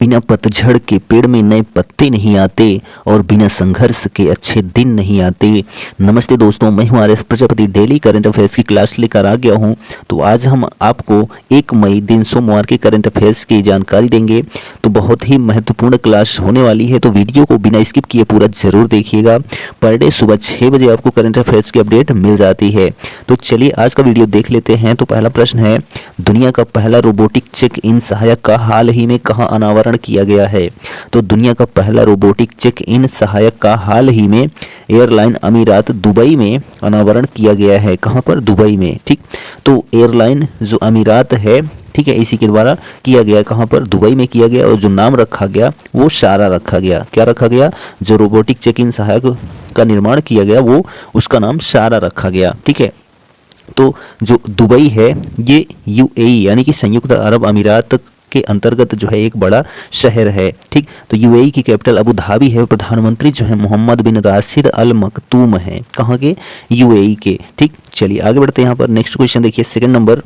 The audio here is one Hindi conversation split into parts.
बिना पतझड़ के पेड़ में नए पत्ते नहीं आते और बिना संघर्ष के अच्छे दिन नहीं आते। नमस्ते दोस्तों, मैं हूं RS. Prajapati. Daily current affairs की क्लास लेकर आ गया हूं। तो आज हम आपको 1 मई दिन सोमवार के करंट अफेयर्स की जानकारी देंगे। तो बहुत ही महत्वपूर्ण क्लास होने वाली है, तो वीडियो को बिना स्किप किए पूरा जरूर देखिएगा। पर डे सुबह 6 बजे आपको करंट अफेयर्स की अपडेट मिल जाती है। तो चलिए आज का वीडियो देख लेते हैं। तो पहला प्रश्न है, दुनिया का पहला रोबोटिक चेक इन सहायक का हाल ही में कहाँ अनावरण किया गया है? तो दुनिया का पहला रोबोटिक चेक इन सहायक का हाल ही में एयरलाइन अमीरात दुबई में अनावरण किया गया है। कहाँ पर? दुबई में। ठीक, तो एयरलाइन जो अमीरात है, ठीक है, इसी के द्वारा किया गया। कहाँ पर? दुबई में किया गया। और जो नाम रखा गया वो शारा रखा गया। क्या रखा गया? जो रोबोटिक चेक इन सहायक का निर्माण किया गया वो उसका नाम शारा रखा गया। ठीक है, तो जो दुबई है ये यूएई यानी कि संयुक्त अरब अमीरात के अंतर्गत जो है एक बड़ा शहर है। ठीक, तो यूएई की कैपिटल अबू धाबी है। प्रधानमंत्री जो है मोहम्मद बिन राशिद अल मखतूम है। कहाँ के? यूएई के। ठीक, चलिए आगे बढ़ते हैं। यहाँ पर नेक्स्ट क्वेश्चन देखिए, सेकंड नंबर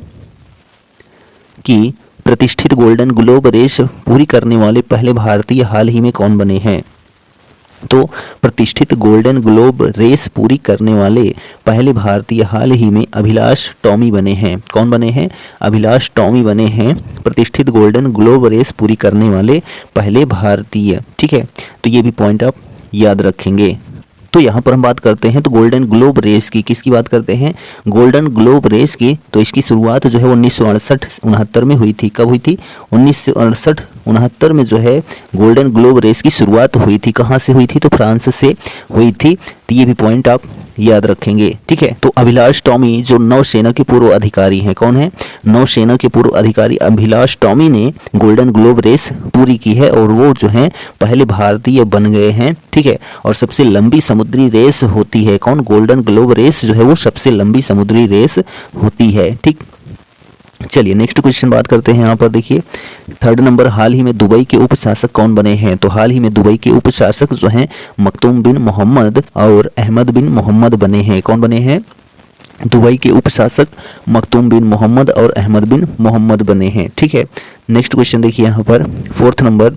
की प्रतिष्ठित गोल्डन ग्लोब रेस पूरी करने वाले पहले भारतीय हाल ही में कौन बने हैं? तो प्रतिष्ठित गोल्डन ग्लोब रेस पूरी करने वाले पहले भारतीय हाल ही में अभिलाष टॉमी बने हैं। कौन बने हैं? अभिलाष टॉमी बने हैं प्रतिष्ठित गोल्डन ग्लोब रेस पूरी करने वाले पहले भारतीय। ठीक है, तो ये भी पॉइंट आप याद रखेंगे। तो यहाँ पर हम बात करते हैं तो गोल्डन ग्लोब रेस की, किसकी बात करते हैं? गोल्डन ग्लोब रेस की। तो इसकी शुरुआत जो है 1968-69 में हुई थी। कब हुई थी? 1968-69 में जो है गोल्डन ग्लोब रेस की शुरुआत हुई थी। कहाँ से हुई थी? तो फ्रांस से हुई थी। तो ये भी पॉइंट आप याद रखेंगे। ठीक है, तो अभिलाष टॉमी जो नौसेना के पूर्व अधिकारी हैं, कौन है? नौसेना के पूर्व अधिकारी अभिलाष टॉमी ने गोल्डन ग्लोब रेस पूरी की है और वो जो है पहले भारतीय बन गए हैं। ठीक है, और सबसे लंबी समुद्री रेस होती है कौन? गोल्डन ग्लोब रेस जो है वो सबसे लंबी समुद्री रेस होती है। ठीक, चलिए नेक्स्ट क्वेश्चन बात करते हैं। यहाँ पर देखिए थर्ड नंबर, हाल ही में दुबई के उप शासक कौन बने हैं? तो हाल ही में दुबई के उप शासक जो हैं मखतूम बिन मोहम्मद और अहमद बिन मोहम्मद बने हैं। कौन बने हैं? दुबई के उप शासक मखतूम बिन मोहम्मद और अहमद बिन मोहम्मद बने हैं। ठीक है, नेक्स्ट क्वेश्चन देखिए यहाँ पर फोर्थ नंबर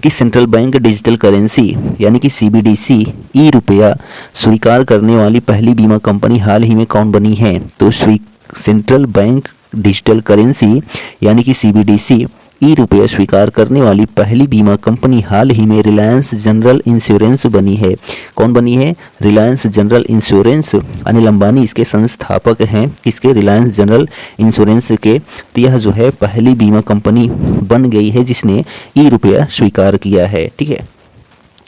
कि सेंट्रल बैंक डिजिटल करेंसी यानी कि सीबीडीसी ई रुपया स्वीकार करने वाली पहली बीमा कंपनी हाल ही में कौन बनी है? तो सेंट्रल बैंक डिजिटल करेंसी यानी कि सीबीडीसी ई रुपया स्वीकार करने वाली पहली बीमा कंपनी हाल ही में रिलायंस जनरल इंश्योरेंस बनी है। कौन बनी है? Reliance General Insurance. अनिल अंबानी इसके संस्थापक हैं। किसके? रिलायंस जनरल इंश्योरेंस के। तो यह जो है पहली बीमा कंपनी बन गई है जिसने ई रुपया स्वीकार किया है। ठीक है,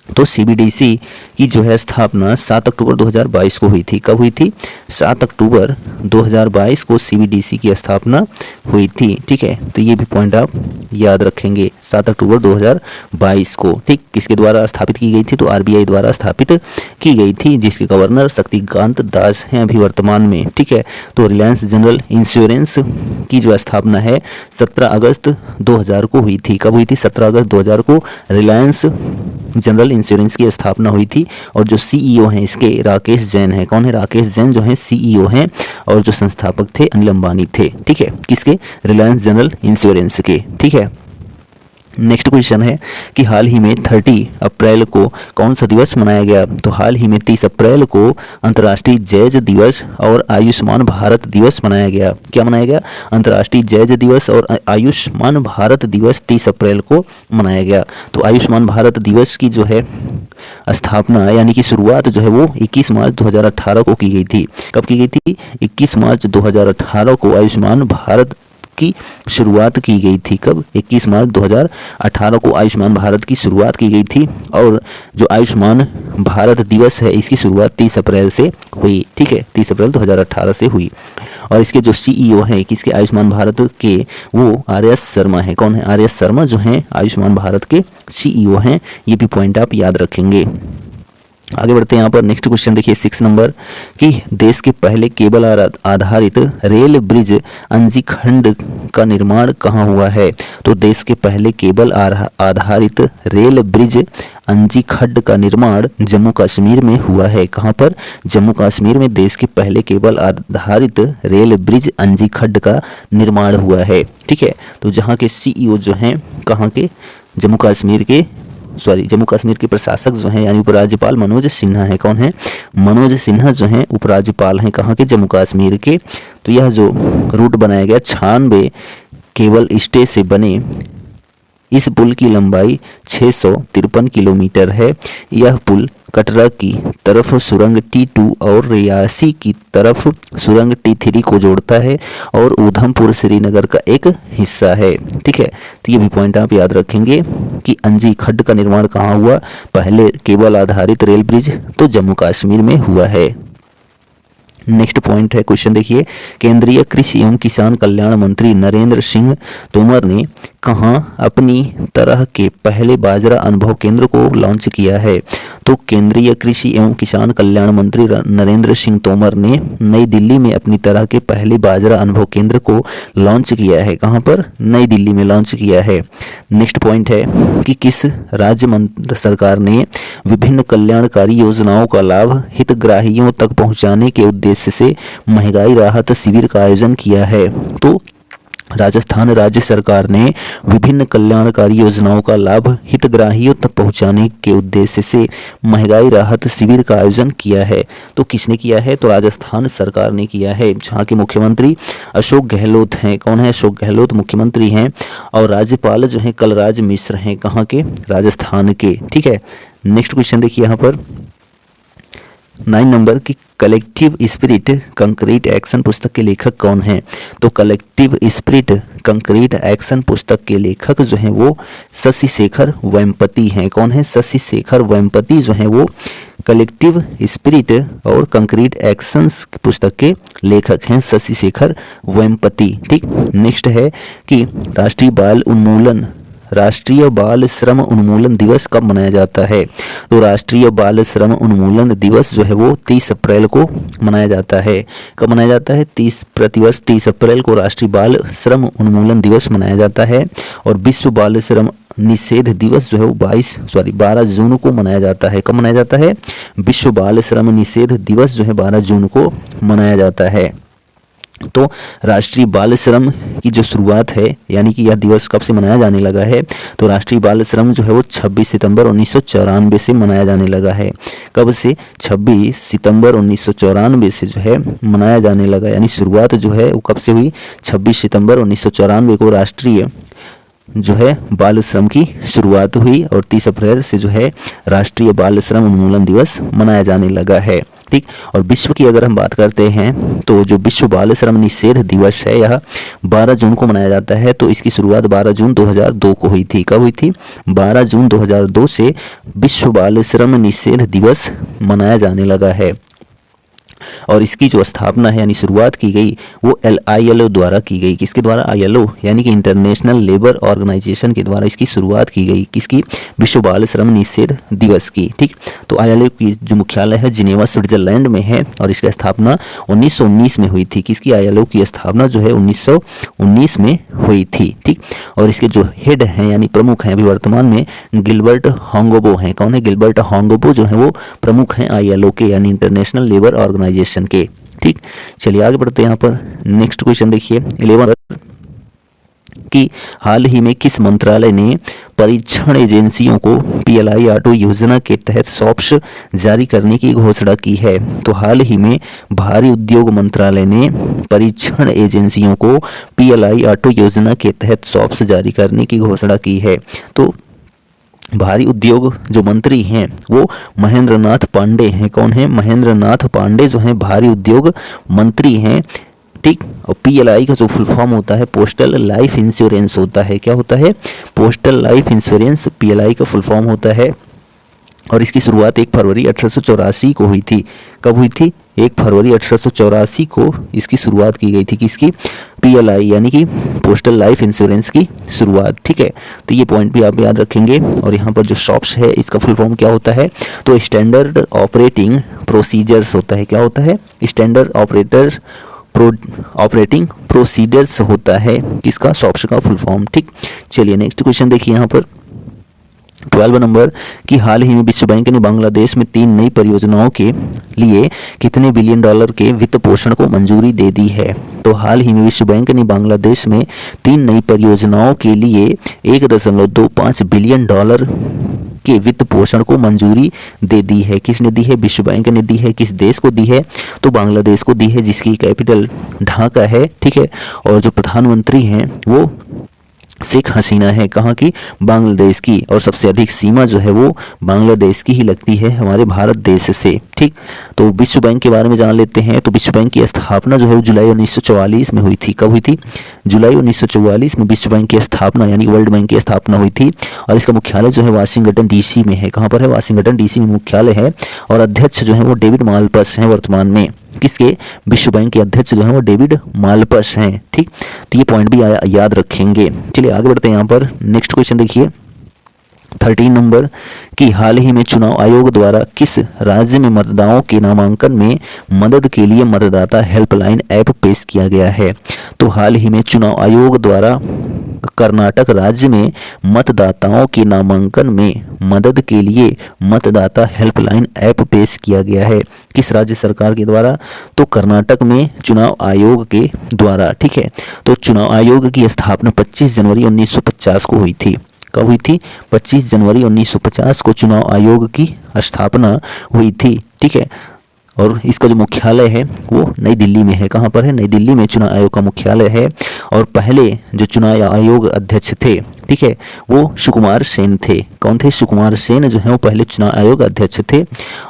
तो सीबीडीसी की जो है स्थापना 7 अक्टूबर 2022 को हुई थी। कब हुई थी? 7 अक्टूबर 2022 को सीबीडीसी की स्थापना हुई थी। ठीक है, तो ये भी पॉइंट आप याद रखेंगे, 7 अक्टूबर 2022 को। ठीक, किसके द्वारा स्थापित की गई थी? तो आरबीआई द्वारा स्थापित की गई थी, जिसके गवर्नर शक्तिकांत दास हैं अभी वर्तमान में। ठीक है, तो रिलायंस जनरल इंश्योरेंस की जो स्थापना है 17 अगस्त 2000 को हुई थी। कब हुई थी? 17 अगस्त 2000 को रिलायंस जनरल इंश्योरेंस की स्थापना हुई थी। और जो सीईओ हैं इसके राकेश जैन हैं। कौन है? राकेश जैन जो हैं सीईओ हैं और जो संस्थापक थे अनिल अंबानी थे। ठीक है, किसके? रिलायंस जनरल इंश्योरेंस के। ठीक है, नेक्स्ट क्वेश्चन है कि हाल ही में 30 अप्रैल को कौन सा दिवस मनाया गया? तो हाल ही में 30 अप्रैल को अंतर्राष्ट्रीय जैज दिवस और आयुष्मान भारत दिवस मनाया गया। क्या मनाया गया? अंतर्राष्ट्रीय जैज दिवस और आयुष्मान भारत दिवस 30 अप्रैल को मनाया गया। तो आयुष्मान भारत दिवस की जो है स्थापना यानी कि शुरुआत जो है वो 21 मार्च 2018 को की गई थी। कब की गई थी? 21 मार्च 2018 को आयुष्मान भारत की शुरुआत की गई थी। कब? 21 मार्च 2018 को आयुष्मान भारत की शुरुआत की गई थी। और जो आयुष्मान भारत दिवस है इसकी शुरुआत 30 अप्रैल से हुई। ठीक है, 30 अप्रैल 2018 से हुई। और इसके जो सीईओ हैं किसके? आयुष्मान भारत के, वो आर.एस. शर्मा है। कौन है? आर.एस. शर्मा जो हैं आयुष्मान भारत के सीईओ हैं। ये भी पॉइंट आप याद रखेंगे। आगे बढ़ते हैं। यहाँ पर नेक्स्ट क्वेश्चन देखिए 6 नंबर कि देश के पहले केबल आधारित रेल ब्रिज अंजी खंड का निर्माण कहाँ हुआ है? तो देश के पहले केबल आधारित रेल ब्रिज अंजी खंड का निर्माण जम्मू कश्मीर में हुआ है। कहाँ पर? जम्मू कश्मीर में देश के पहले केबल आधारित रेल ब्रिज अंजी खंड का निर्माण हुआ है। ठीक है, तो जहाँ के सीईओ जो हैं कहाँ के? जम्मू कश्मीर के प्रशासक जो हैं यानी उपराज्यपाल मनोज सिन्हा है। कौन है? मनोज सिन्हा जो हैं उपराज्यपाल हैं कहाँ के? जम्मू कश्मीर के। तो यह जो रूट बनाया गया 96 केबल स्टे से बने इस पुल की लंबाई 653 किलोमीटर है। यह पुल कटरा की तरफ सुरंग T2 और रियासी की तरफ सुरंग T3 को जोड़ता है और उधमपुर श्रीनगर का एक हिस्सा है। ठीक है, तो ये भी पॉइंट आप याद रखेंगे कि अंजी खड्ड का निर्माण कहाँ हुआ? पहले केबल आधारित रेल ब्रिज तो जम्मू कश्मीर में हुआ है। नेक्स्ट पॉइंट है, क्वेश्चन देखिए, केंद्रीय कृषि एवं किसान कल्याण मंत्री नरेंद्र सिंह तोमर ने कहाँ अपनी तरह के पहले बाजरा अनुभव केंद्र को लॉन्च किया है? तो केंद्रीय कृषि एवं किसान कल्याण मंत्री नरेंद्र सिंह तोमर ने नई दिल्ली में अपनी तरह के पहले बाजरा अनुभव केंद्र को लॉन्च किया है। कहाँ पर? नई दिल्ली में लॉन्च किया है। नेक्स्ट पॉइंट है कि किस राज्य सरकार ने विभिन्न कल्याणकारी योजनाओं का लाभ हितग्राहियों तक पहुंचाने के उद्देश्य से महंगाई राहत शिविर का आयोजन किया है? तो राजस्थान राज्य सरकार ने विभिन्न कल्याणकारी योजनाओं का लाभ हितग्राहियों तक पहुंचाने के उद्देश्य से महंगाई राहत शिविर का आयोजन किया है। तो किसने किया है? तो राजस्थान सरकार ने किया है, जहां के मुख्यमंत्री अशोक गहलोत हैं। कौन है? अशोक गहलोत मुख्यमंत्री हैं और राज्यपाल जो हैं कलराज मिश्र हैं। कहाँ के? राजस्थान के। ठीक है, नेक्स्ट क्वेश्चन देखिए यहाँ पर 9 नंबर की कलेक्टिव स्पिरिट कंक्रीट एक्शन पुस्तक के लेखक कौन हैं? तो कलेक्टिव स्पिरिट कंक्रीट एक्शन पुस्तक के लेखक जो हैं वो शशि शेखर वेम्पति हैं। कौन है? शशि शेखर वेम्पति जो हैं वो कलेक्टिव स्पिरिट और कंक्रीट एक्शंस पुस्तक के लेखक हैं, शशि शेखर वेम्पति। ठीक, नेक्स्ट है कि राष्ट्रीय बाल श्रम उन्मूलन दिवस कब मनाया जाता है? तो राष्ट्रीय बाल श्रम उन्मूलन दिवस जो है वो 30 अप्रैल को मनाया जाता है। कब मनाया जाता है? 30 अप्रैल को राष्ट्रीय बाल श्रम उन्मूलन दिवस मनाया जाता है। और विश्व बाल श्रम निषेध दिवस जो है वो 12 जून को मनाया जाता है। कब मनाया जाता है? विश्व बाल श्रम निषेध दिवस जो है 12 जून को मनाया जाता है। तो राष्ट्रीय बाल श्रम की जो शुरुआत है यानी कि यह दिवस कब से मनाया जाने लगा है? तो राष्ट्रीय बाल श्रम जो है वो 26 सितंबर 1994 से मनाया जाने लगा है। कब से? 26 सितंबर 1994 से जो है मनाया जाने लगा, यानी शुरुआत जो है वो कब से हुई? 26 सितंबर 1994 को राष्ट्रीय जो है बाल श्रम की शुरुआत हुई और 30 अप्रैल से जो है राष्ट्रीय बाल श्रम उन्मूलन दिवस मनाया जाने लगा है। ठीक, और विश्व की अगर हम बात करते हैं तो जो विश्व बाल श्रम निषेध दिवस है यह 12 जून को मनाया जाता है। तो इसकी शुरुआत 12 जून 2002 को हुई थी। कब हुई थी? 12 जून 2002 से विश्व बाल श्रम निषेध दिवस मनाया जाने लगा है। और इसकी जो स्थापना है यानी शुरुआत की गई वो ILO द्वारा की गई। किसके द्वारा? ILO यानी कि इंटरनेशनल लेबर ऑर्गेनाइजेशन के द्वारा इसकी शुरुआत की गई। किसकी? विश्व बाल श्रम निषेध दिवस की। ठीक, तो ILO की जो मुख्यालय है जिनेवा स्विट्जरलैंड में है और इसकी स्थापना 1919 में हुई थी। किसकी? ILO की स्थापना जो है 1919 में हुई थी। ठीक, और इसके जो हेड हैं यानी प्रमुख हैं अभी वर्तमान में गिलबर्ट होंगबो हैं। कौन है? गिलबर्ट होंगबो जो है वो प्रमुख हैं ILO के यानी इंटरनेशनल लेबर ऑर्गेनाइजेशन के। ठीक, चलिए आगे बढ़ते हैं। यहाँ पर नेक्स्ट क्वेश्चन देखिए 11 कि हाल ही में किस मंत्रालय ने परीक्षण एजेंसियों को PLI ऑटो योजना के तहत सॉप्स जारी करने की घोषणा की है? तो हाल ही में भारी उद्योग मंत्रालय ने परीक्षण एजेंसियों को PLI ऑटो योजना के तहत सॉप्स जारी करने की घोषणा की है। तो भारी उद्योग जो मंत्री हैं वो महेंद्र नाथ पांडे हैं। कौन है? महेंद्र नाथ पांडे जो हैं भारी उद्योग मंत्री हैं। ठीक, और PLI का जो फुल फॉर्म होता है पोस्टल लाइफ इंश्योरेंस होता है। क्या होता है? पोस्टल लाइफ इंश्योरेंस PLI का फुल फॉर्म होता है। और इसकी शुरुआत 1 फरवरी 1884 को हुई थी। कब हुई थी? 1 फरवरी 1884 को इसकी शुरुआत की गई थी। किसकी? PLI यानी कि पोस्टल लाइफ इंश्योरेंस की शुरुआत। ठीक है, तो ये पॉइंट भी आप याद रखेंगे। और यहाँ पर जो SOPS है इसका फुल फॉर्म क्या होता है? तो स्टैंडर्ड ऑपरेटिंग प्रोसीजर्स होता है। क्या होता है? स्टैंडर्ड ऑपरेटिंग प्रोसीजर्स होता है। किसका? SOPS का फुल फॉर्म। ठीक, चलिए नेक्स्ट क्वेश्चन देखिए यहाँ पर 12 नंबर कि हाल ही में विश्व बैंक ने बांग्लादेश में 3 नई परियोजनाओं के लिए कितने बिलियन डॉलर के वित्त पोषण को मंजूरी दे दी है। तो हाल ही में विश्व बैंक ने बांग्लादेश में 3 नई परियोजनाओं के लिए 1.25 बिलियन डॉलर के वित्त पोषण को मंजूरी दे दी है। किसने दी है? विश्व बैंक ने दी है। किस देश को दी है? तो बांग्लादेश को दी है, जिसकी कैपिटल ढाका है। ठीक है, और जो प्रधानमंत्री हैं वो शेख हसीना है। कहाँ की? बांग्लादेश की। और सबसे अधिक सीमा जो है वो बांग्लादेश की ही लगती है हमारे भारत देश से। ठीक, तो विश्व बैंक के बारे में जान लेते हैं। तो विश्व बैंक की स्थापना जो है वो जुलाई 1944 में हुई थी। कब हुई थी? जुलाई 1944 में विश्व बैंक की स्थापना यानी वर्ल्ड बैंक की स्थापना हुई थी। और इसका मुख्यालय जो है वाशिंगटन डीसी में है। कहाँ पर है? वाशिंगटन डीसी में मुख्यालय है। और अध्यक्ष जो है वो डेविड मालपस हैं वर्तमान में। किसके? विश्व बैंक के अध्यक्ष जो है वो डेविड मालपस हैं। ठीक, तो ये पॉइंट भी याद रखेंगे। चलिए आगे बढ़ते हैं। यहाँ पर नेक्स्ट क्वेश्चन देखिए 13 नंबर कि हाल ही में चुनाव आयोग द्वारा किस राज्य में मतदाताओं के नामांकन में मदद के लिए मतदाता हेल्पलाइन ऐप पेश किया गया है। तो हाल ही में चुनाव आयोग द्वारा कर्नाटक राज्य में मतदाताओं के नामांकन में मदद के लिए मतदाता हेल्पलाइन ऐप पेश किया गया है। किस राज्य सरकार के द्वारा? तो कर्नाटक में चुनाव आयोग के द्वारा। ठीक है, तो चुनाव आयोग की स्थापना 25 जनवरी 1950 को हुई थी। कब हुई थी? 25 जनवरी 1950 को चुनाव आयोग की स्थापना हुई थी। ठीक है, और इसका जो मुख्यालय है वो नई दिल्ली में है। कहाँ पर है? नई दिल्ली में चुनाव आयोग का मुख्यालय है। और पहले जो चुनाव आयोग अध्यक्ष थे, ठीक है, वो सुकुमार सेन थे। कौन थे? सुकुमार सेन जो है वो पहले चुनाव आयोग अध्यक्ष थे।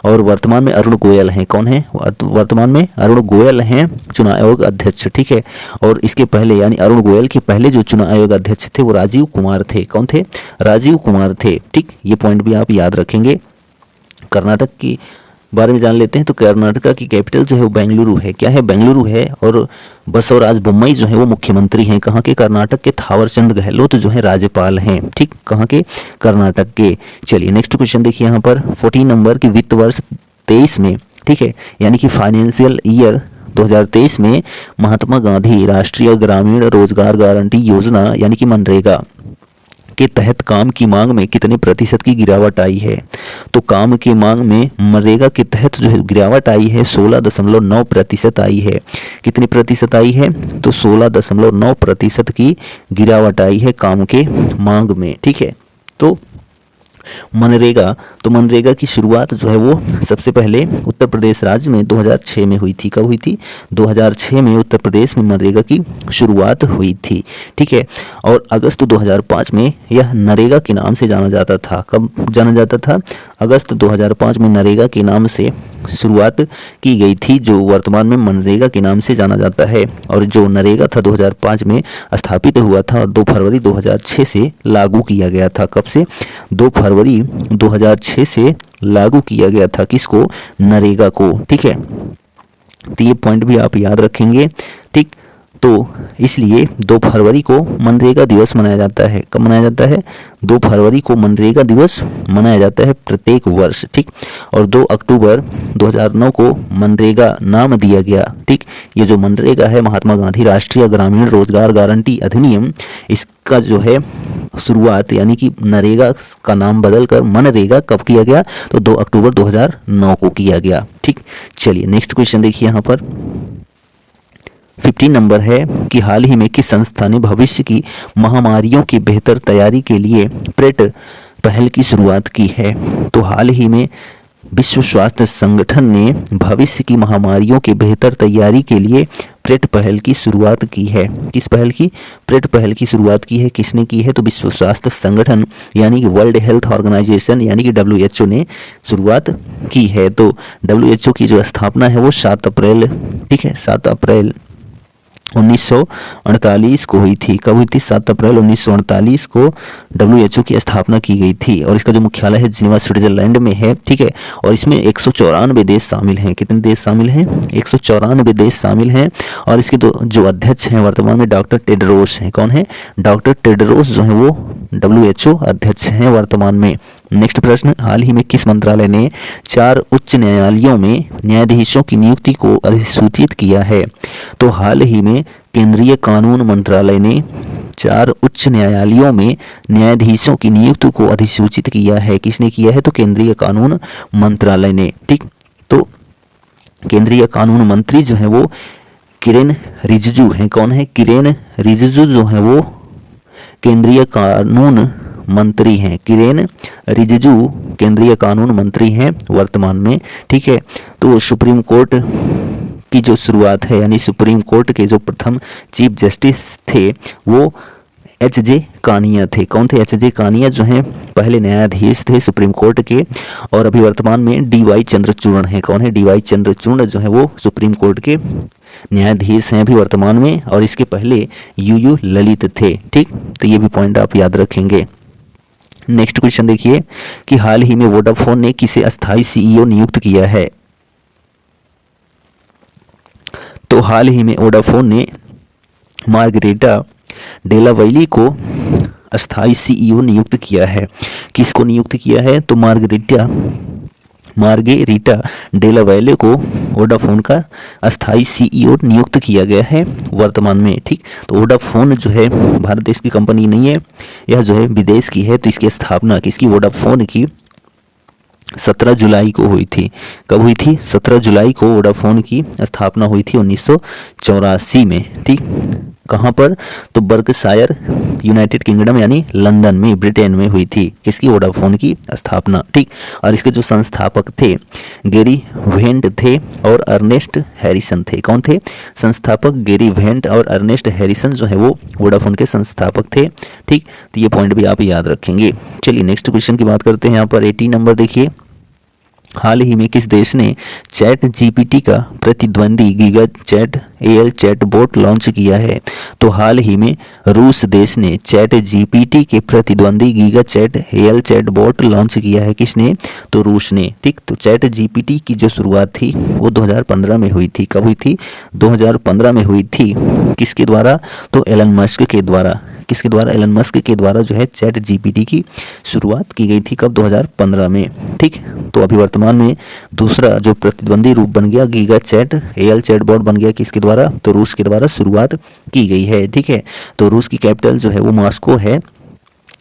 और वर्तमान में अरुण गोयल हैं। कौन है? वर्तमान में अरुण गोयल हैं चुनाव आयोग अध्यक्ष। ठीक है, और इसके पहले यानी अरुण गोयल के पहले जो चुनाव आयोग अध्यक्ष थे वो राजीव कुमार थे। कौन थे? राजीव कुमार थे। ठीक, ये पॉइंट भी आप याद रखेंगे। कर्नाटक की बारे में जान लेते हैं। तो कर्नाटका की कैपिटल जो है वो बेंगलुरु है। क्या है? बेंगलुरु है। और बसवराज बोम्मई जो है वो मुख्यमंत्री हैं। कहाँ के? कर्नाटक के। थावरचंद गहलोत जो है राज्यपाल हैं। ठीक, कहाँ के? कर्नाटक के। चलिए नेक्स्ट क्वेश्चन देखिए यहाँ पर 14 नंबर की वित्त वर्ष 23 में, ठीक है, यानी कि फाइनेंशियल ईयर 2023 में महात्मा गांधी राष्ट्रीय ग्रामीण रोजगार गारंटी योजना यानी कि मनरेगा के तहत काम की मांग में कितने प्रतिशत की गिरावट आई है। तो काम की मांग में मनरेगा के तहत जो है गिरावट आई है 16.9% आई है। कितने प्रतिशत आई है? तो 16.9% की गिरावट आई है काम के मांग में। ठीक है, तो मनरेगा, तो मनरेगा की शुरुआत जो है वो सबसे पहले उत्तर प्रदेश राज्य में 2006 में हुई थी। कब हुई थी? 2006 में उत्तर प्रदेश में मनरेगा की शुरुआत हुई थी। ठीक है, और अगस्त 2005 में यह नरेगा के नाम से जाना जाता था। कब जाना जाता था? अगस्त 2005 में नरेगा के नाम से शुरुआत की गई थी, जो वर्तमान में मनरेगा के नाम से जाना जाता है। और जो नरेगा था 2005 में स्थापित हुआ था और 2 फरवरी 2006 से लागू किया गया था। कब से? 2 फरवरी 2006 से लागू किया गया था। किसको? नरेगा को। ठीक है, तो ये पॉइंट भी आप याद रखेंगे। ठीक, तो इसलिए 2 फरवरी को मनरेगा दिवस मनाया जाता है। कब मनाया जाता है? 2 फरवरी को मनरेगा दिवस मनाया जाता है प्रत्येक वर्ष। ठीक, और 2 अक्टूबर 2009 को मनरेगा नाम दिया गया। ठीक, ये जो मनरेगा है महात्मा गांधी राष्ट्रीय ग्रामीण रोजगार गारंटी अधिनियम, इसका जो है शुरुआत यानी कि नरेगा का नाम बदलकर मनरेगा कब किया गया? तो 2 अक्टूबर 2009 को किया गया। ठीक, चलिए नेक्स्ट क्वेश्चन देखिए यहाँ पर 15 नंबर है कि हाल ही में किस संस्था ने भविष्य की महामारियों की बेहतर तैयारी के लिए प्रेट पहल की शुरुआत की है। तो हाल ही में विश्व स्वास्थ्य संगठन ने भविष्य की महामारियों की बेहतर तैयारी के लिए प्रेट पहल की शुरुआत की है। किस पहल की? प्रेट पहल की शुरुआत की है। किसने की है? तो विश्व स्वास्थ्य संगठन यानी कि वर्ल्ड हेल्थ ऑर्गेनाइजेशन यानी कि WHO ने शुरुआत की है। तो WHO की जो स्थापना है वो 7 अप्रैल, ठीक है, 7 अप्रैल 1948 को हुई थी। कब हुई थी? 7 अप्रैल 1948 को WHO की स्थापना की गई थी। और इसका जो मुख्यालय है जिनेवा स्विट्जरलैंड में है। ठीक है, और इसमें 194 देश शामिल हैं। कितने देश शामिल हैं? 194 देश शामिल हैं। और इसके जो अध्यक्ष हैं वर्तमान में डॉक्टर टेड्रोस हैं। कौन है? डॉक्टर टेड्रोस जो है वो WHO अध्यक्ष हैं वर्तमान में। नेक्स्ट प्रश्न, हाल ही में किस मंत्रालय ने 4 उच्च न्यायालयों में न्यायाधीशों की नियुक्ति को अधिसूचित किया है? तो हाल ही में केंद्रीय कानून मंत्रालय ने 4 उच्च न्यायालयों में न्यायाधीशों की नियुक्ति को अधिसूचित किया है। किसने किया है? तो केंद्रीय कानून मंत्रालय ने। ठीक, तो केंद्रीय कानून मंत्री जो है वो किरेन रिजिजू हैं। कौन है? किरेन रिजिजू जो है वो केंद्रीय कानून मंत्री हैं। किरेन रिजिजू केंद्रीय कानून मंत्री हैं वर्तमान में। ठीक है, तो सुप्रीम कोर्ट की जो शुरुआत है, यानी सुप्रीम कोर्ट के जो प्रथम चीफ जस्टिस थे वो एच.जे. कानिया थे। कौन थे? एच.जे. कानिया जो हैं पहले न्यायाधीश थे सुप्रीम कोर्ट के, और अभी वर्तमान में डी.वाई. चंद्रचूड़ हैं। कौन है? डी.वाई. चंद्रचूड़ जो है वो सुप्रीम कोर्ट के न्यायाधीश हैं अभी वर्तमान में, और इसके पहले यू ललित थे। ठीक, तो ये भी पॉइंट आप याद रखेंगे। नेक्स्ट क्वेश्चन देखिए कि हाल ही में वोडाफोन ने किसे अस्थायी सीईओ नियुक्त किया है? तो हाल ही में वोडाफोन ने मार्गरेटा डेलावैली को अस्थायी सीईओ नियुक्त किया है। किसको नियुक्त किया है? तो मार्गेरिटा डेलावैले को वोडाफोन का अस्थायी सीईओ नियुक्त किया गया है वर्तमान में। ठीक, तो वोडाफोन जो है भारत देश की कंपनी नहीं है, यह जो है विदेश की है। तो इसकी स्थापना किसकी? वोडाफोन की 17 जुलाई को हुई थी। कब हुई थी? 17 जुलाई को वोडाफोन की स्थापना हुई थी 1984 में। ठीक, कहाँ पर? तो बर्कशायर, यूनाइटेड किंगडम यानी लंदन में, ब्रिटेन में हुई थी। किसकी? वोडाफोन की स्थापना। ठीक, और इसके जो संस्थापक थे गैरी वेंट थे और अर्नेस्ट हैरिसन थे। कौन थे? संस्थापक गैरी वेंट और अर्नेस्ट हैरिसन जो है वो वोडाफोन के संस्थापक थे। ठीक, तो ये पॉइंट भी आप याद रखेंगे। चलिए नेक्स्ट क्वेश्चन की बात करते हैं। यहाँ पर 18 नंबर देखिए, हाल ही में किस देश ने चैट जीपीटी का प्रतिद्वंदी giga chad L chatbot launch किया है? तो हाल ही में रूस देश ने चैट जीपीटी के प्रतिद्वंदी giga chad L chatbot launch किया है। किसने? तो रूस ने। ठीक, तो चैट जीपीटी की जो शुरुआत थी वो 2015 में हुई थी। कब हुई थी? 2015 में हुई थी। किसके द्वारा? तो एलन मस्क के द्वारा। किसके द्वारा? एलन मस्क के द्वारा जो है चैट जीपीटी की शुरुआत की गई थी। कब? 2015 में। ठीक, तो अभी वर्तमान में दूसरा जो प्रतिद्वंदी रूप बन गया गीगा चैट एल चैटबॉट बन गया। किसके द्वारा? तो रूस के द्वारा शुरुआत की गई है। ठीक है, तो रूस की कैपिटल जो है वो मॉस्को है,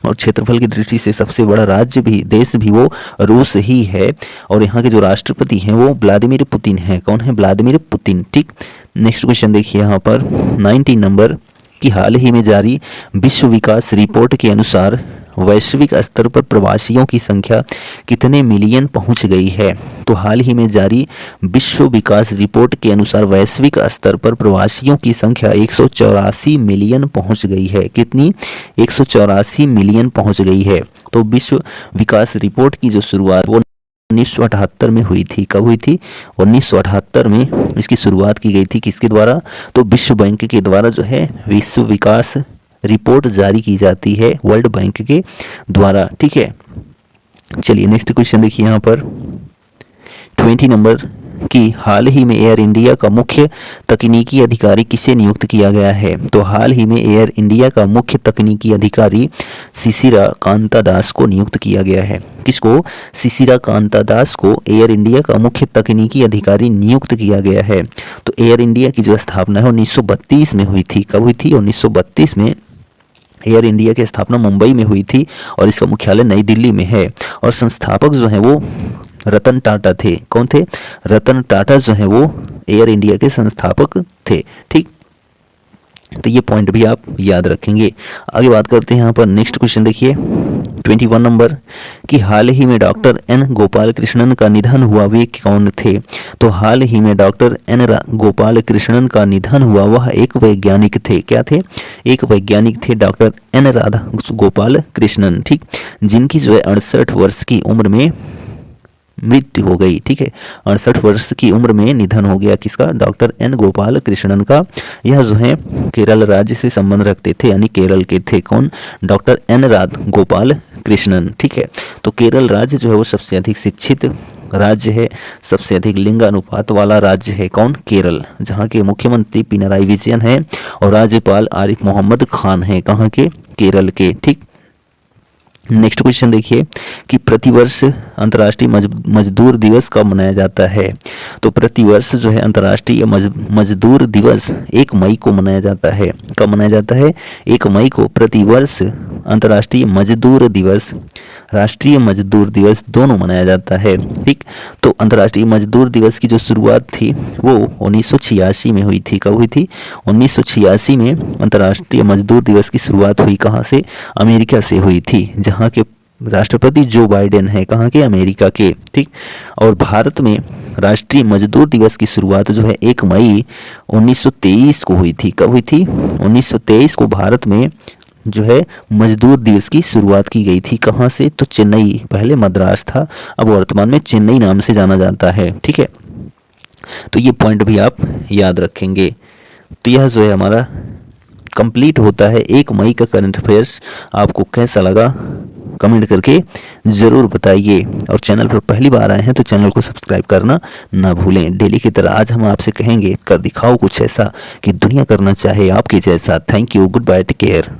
और क्षेत्रफल की दृष्टि से सबसे बड़ा राज्य भी, देश भी वो रूस ही है, और यहाँ के जो राष्ट्रपति हैं वो व्लादिमीर पुतिन हैं। कौन है? Vladimir Putin. ठीक, नेक्स्ट क्वेश्चन देखिए यहाँ पर 19 नंबर कि हाल ही में जारी विश्व विकास रिपोर्ट के अनुसार वैश्विक स्तर पर प्रवासियों की संख्या कितने मिलियन पहुंच गई है? तो हाल ही में जारी विश्व विकास रिपोर्ट के अनुसार वैश्विक स्तर पर प्रवासियों की संख्या 184 मिलियन पहुंच गई है। कितनी? 184 मिलियन पहुंच गई है। तो विश्व विकास रिपोर्ट की जो शुरुआत वो 1978 में हुई थी। कब हुई थी? 1978 में इसकी शुरुआत की गई थी। किसके द्वारा? तो विश्व बैंक के द्वारा जो है विश्व विकास रिपोर्ट जारी की जाती है वर्ल्ड बैंक के द्वारा। ठीक है, चलिए नेक्स्ट क्वेश्चन देखिए यहाँ पर 20 नंबर कि हाल ही में एयर इंडिया का मुख्य तकनीकी अधिकारी किसे नियुक्त किया गया है? तो हाल ही में एयर इंडिया का मुख्य तकनीकी अधिकारी शिशिरा कांता दास को नियुक्त किया गया है। किसको? शिशिरा कांता दास को एयर इंडिया का मुख्य तकनीकी अधिकारी नियुक्त किया गया है। तो एयर इंडिया की जो स्थापना है 1932 में हुई थी। कब हुई थी? 1932 में एयर इंडिया की स्थापना मुंबई में हुई थी, और इसका मुख्यालय नई दिल्ली में है, और संस्थापक जो है वो रतन टाटा थे। कौन थे? रतन टाटा जो है वो एयर इंडिया के संस्थापक थे। ठीक, तो ये पॉइंट भी आप याद रखेंगे। आगे बात करते हैं यहाँ पर नेक्स्ट क्वेश्चन देखिए 21 नंबर कि हाल ही में डॉक्टर एन गोपाल कृष्णन का निधन हुआ, वे कौन थे? तो हाल ही में डॉक्टर एन गोपाल कृष्णन का निधन हुआ, वह एक वैज्ञानिक थे। क्या थे? एक वैज्ञानिक थे, डॉक्टर एन राधा गोपाल कृष्णन। ठीक, जिनकी जो है 68 वर्ष की उम्र में मृत्यु हो गई। ठीक है, 68 वर्ष की उम्र में निधन हो गया। किसका? डॉक्टर एन गोपाल कृष्णन का। यह जो है केरल राज्य से संबंध रखते थे, यानी केरल के थे। कौन? Doctor N Gopal Krishnan. ठीक है, तो केरल राज्य जो है वो सबसे अधिक शिक्षित राज्य है, सबसे अधिक लिंग अनुपात वाला राज्य है। कौन? केरल, जहाँ के मुख्यमंत्री पिनराई विजयन है और राज्यपाल आरिफ मोहम्मद खान है। कहाँ के? केरल के। ठीक, नेक्स्ट क्वेश्चन देखिए कि प्रतिवर्ष अंतर्राष्ट्रीय मजदूर दिवस कब मनाया जाता है? तो प्रतिवर्ष जो है अंतर्राष्ट्रीय मजदूर दिवस 1 मई को मनाया जाता है। कब मनाया जाता है? 1 मई को प्रतिवर्ष अंतर्राष्ट्रीय मजदूर दिवस, राष्ट्रीय मजदूर दिवस दोनों मनाया जाता है। ठीक, तो अंतर्राष्ट्रीय मजदूर दिवस की जो शुरुआत थी वो 1986 में हुई थी। कब हुई थी? 1986 में अंतर्राष्ट्रीय मजदूर दिवस की शुरुआत हुई। कहाँ से? अमेरिका से हुई थी, जहाँ के राष्ट्रपति जो बाइडेन है। कहाँ के? अमेरिका के। ठीक, और भारत में राष्ट्रीय मजदूर दिवस की शुरुआत जो है 1 मई 1923 को हुई थी। कब हुई थी? 1923 को भारत में जो है मजदूर दिवस की शुरुआत की गई थी। कहाँ से? तो चेन्नई, पहले मद्रास था, अब वर्तमान में चेन्नई नाम से जाना जाता है। ठीक है, तो ये पॉइंट भी आप याद रखेंगे। तो यह जो है हमारा कंप्लीट होता है 1 मई का करंट अफेयर्स। आपको कैसा लगा कमेंट करके ज़रूर बताइए, और चैनल पर पहली बार आए हैं तो चैनल को सब्सक्राइब करना ना भूलें। डेली की तरह आज हम आपसे कहेंगे कर दिखाओ कुछ ऐसा कि दुनिया करना चाहे आपके जैसा। Thank you, goodbye, take care.